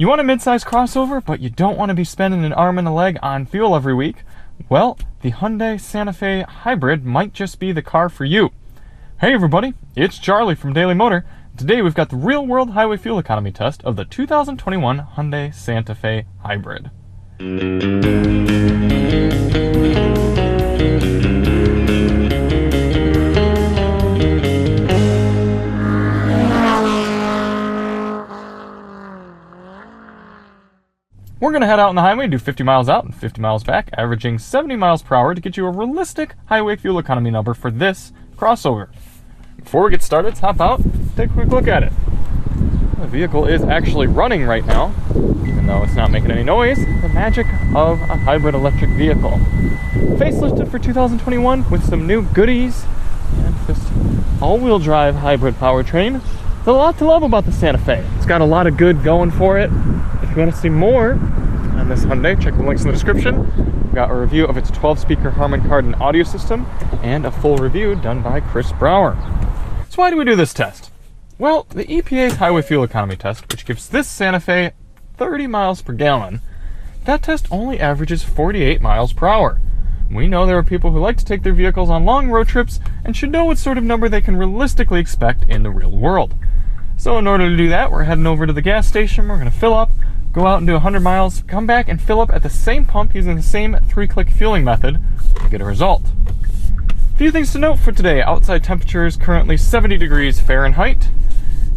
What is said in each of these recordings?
You want a mid-size crossover, but you don't want to be spending an arm and a leg on fuel every week? Well, the Hyundai Santa Fe Hybrid might just be the car for you. Hey everybody, it's Charlie from Daily Motor. Today we've got the real-world highway fuel economy test of the 2021 Hyundai Santa Fe Hybrid. We're going to head out on the highway and do 50 miles out and 50 miles back, averaging 70 miles per hour to get you a realistic highway fuel economy number for this crossover. Before we get started, let's hop out and take a quick look at it. The vehicle is actually running right now, even though it's not making any noise. The magic of a hybrid electric vehicle. Facelifted for 2021 with some new goodies and this all-wheel drive hybrid powertrain. There's a lot to love about the Santa Fe. It's got a lot of good going for it. If you want to see more on this Hyundai, check the links in the description. We've got a review of its 12-speaker Harman Kardon audio system and a full review done by Chris Brower. So why do we do this test? Well, the EPA's highway fuel economy test, which gives this Santa Fe 30 miles per gallon, that test only averages 48 miles per hour. We know there are people who like to take their vehicles on long road trips and should know what sort of number they can realistically expect in the real world. So in order to do that, we're heading over to the gas station. We're going to fill up, go out and do 100 miles, come back and fill up at the same pump using the same 3-click fueling method to get a result. A few things to note for today. Outside temperature is currently 70 degrees Fahrenheit.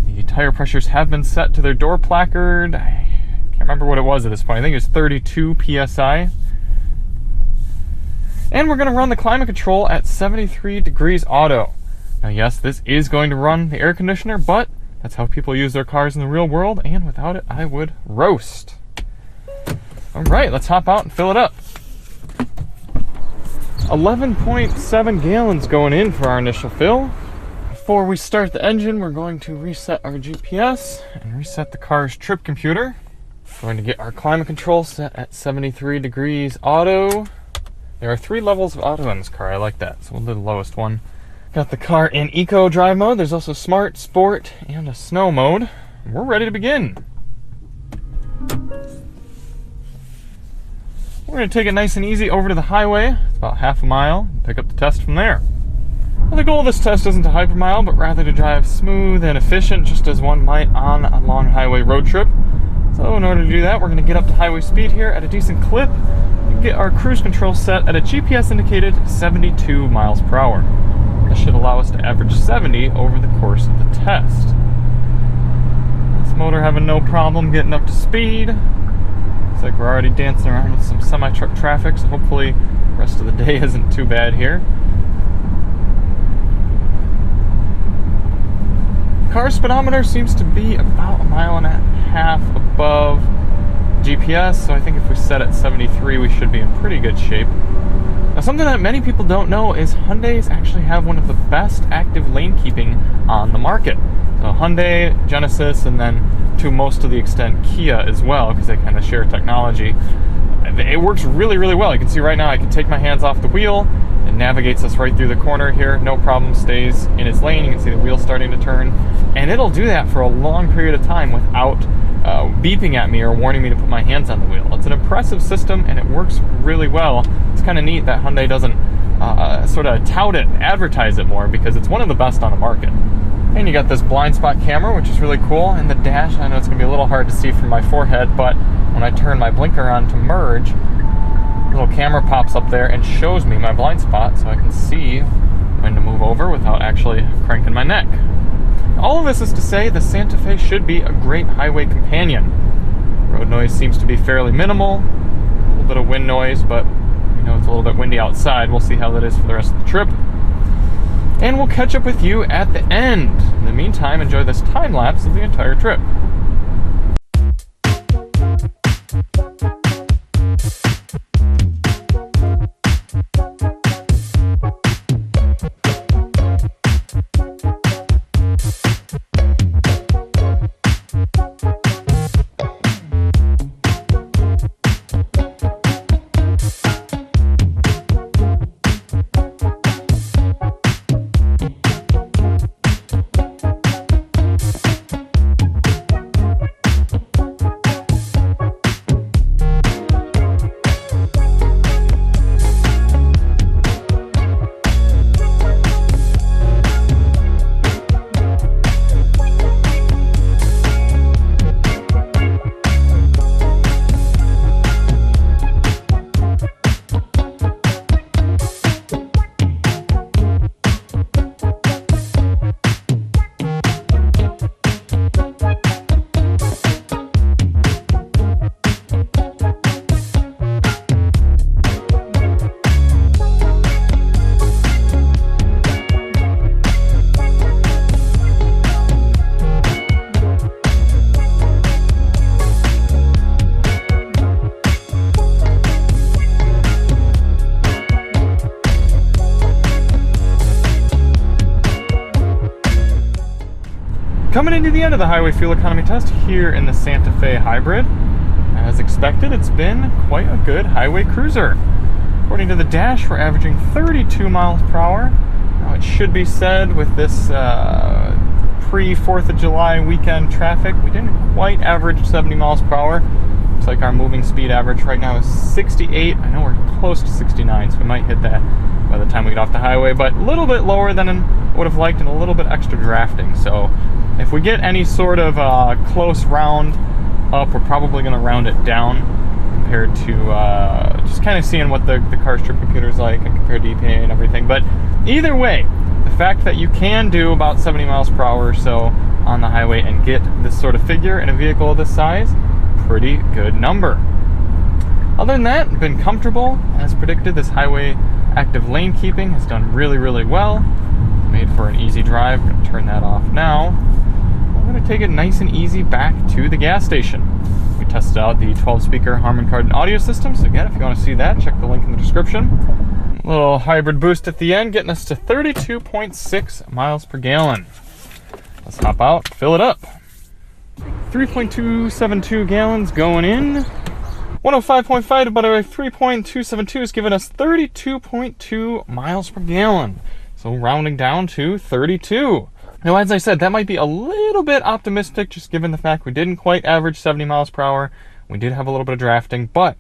The tire pressures have been set to their door placard. I can't remember what it was at this point. I think it was 32 PSI. And we're going to run the climate control at 73 degrees auto. Now yes, this is going to run the air conditioner, but that's how people use their cars in the real world, and without it, I would roast. Alright, let's hop out and fill it up. 11.7 gallons going in for our initial fill. Before we start the engine, we're going to reset our GPS and reset the car's trip computer. We're going to get our climate control set at 73 degrees auto. There are 3 levels of auto in this car. I like that, so we'll do the lowest one. Got the car in Eco Drive mode. There's also Smart, Sport, and a Snow mode. We're ready to begin. We're going to take it nice and easy over to the highway. It's about half a mile. Pick up the test from there. Well, the goal of this test isn't to hypermile, but rather to drive smooth and efficient, just as one might on a long highway road trip. So in order to do that, we're going to get up to highway speed here at a decent clip and get our cruise control set at a GPS indicated 72 miles per hour. This should allow us to average 70 over the course of the test. This motor having no problem getting up to speed. Looks like we're already dancing around with some semi-truck traffic, so hopefully the rest of the day isn't too bad here. Car speedometer seems to be about 1.5 miles above GPS, so I think if we set at 73, we should be in pretty good shape. Now, something that many people don't know is Hyundais actually have one of the best active lane keeping on the market. So Hyundai, Genesis, and then to most of the extent Kia as well, because they kind of share technology. It works really, really well. You can see right now I can take my hands off the wheel. It navigates us right through the corner here. No problem, stays in its lane. You can see the wheel starting to turn. And it'll do that for a long period of time without beeping at me or warning me to put my hands on the wheel. It's an impressive system and it works really well. It's kind of neat that Hyundai doesn't sort of tout it, advertise it more, because it's one of the best on the market. And you got this blind spot camera, which is really cool. And the dash, I know it's going to be a little hard to see from my forehead, but when I turn my blinker on to merge, a little camera pops up there and shows me my blind spot so I can see when to move over without actually cranking my neck. All of this is to say the Santa Fe should be a great highway companion. Road noise seems to be fairly minimal, a little bit of wind noise, but you know it's a little bit windy outside. We'll see how that is for the rest of the trip. And we'll catch up with you at the end. In the meantime, enjoy this time lapse of the entire trip. Coming into the end of the highway fuel economy test here in the Santa Fe Hybrid. As expected, it's been quite a good highway cruiser. According to the dash, we're averaging 32 miles per hour. Now, it should be said with this pre-4th of July weekend traffic, we didn't quite average 70 miles per hour. Looks like our moving speed average right now is 68. I know we're close to 69, so we might hit that by the time we get off the highway, but a little bit lower than I would have liked and a little bit extra drafting. So if we get any sort of close round up, we're probably going to round it down compared to just kind of seeing what the car's trip computer is like and compared to EPA and everything. But either way, the fact that you can do about 70 miles per hour or so on the highway and get this sort of figure in a vehicle of this size, pretty good number. Other than that, been comfortable. As predicted, this highway active lane keeping has done really, really well. Made for an easy drive. I'm going to turn that off now. I'm going to take it nice and easy back to the gas station. We tested out the 12-speaker Harman Kardon audio system, so again, if you want to see that, check the link in the description. A little hybrid boost at the end, getting us to 32.6 miles per gallon. Let's hop out, fill it up. 3.272 gallons going in. 105.5 divided by 3.272 is giving us 32.2 miles per gallon. So rounding down to 32. Now, as I said, that might be a little bit optimistic, just given the fact we didn't quite average 70 miles per hour. We did have a little bit of drafting, but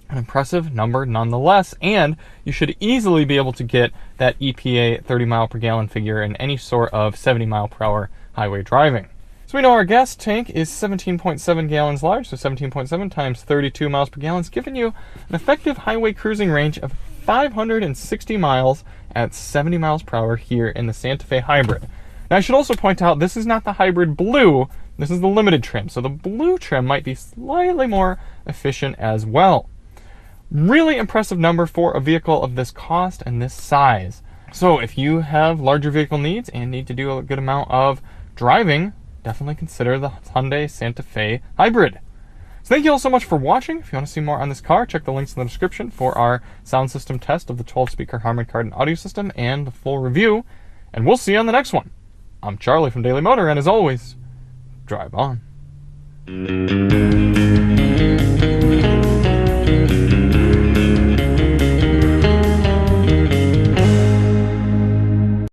an impressive number nonetheless. And you should easily be able to get that EPA 30 mile per gallon figure in any sort of 70 mile per hour highway driving. So we know our gas tank is 17.7 gallons large, so 17.7 times 32 miles per gallon is giving you an effective highway cruising range of 560 miles at 70 miles per hour here in the Santa Fe Hybrid. Now, I should also point out, this is not the Hybrid Blue, this is the limited trim, so the blue trim might be slightly more efficient as well. Really impressive number for a vehicle of this cost and this size. So if you have larger vehicle needs and need to do a good amount of driving, definitely consider the Hyundai Santa Fe Hybrid. So thank you all so much for watching. If you want to see more on this car, check the links in the description for our sound system test of the 12-speaker Harman Kardon audio system and the full review. And we'll see you on the next one. I'm Charlie from Daily Motor, and as always, drive on.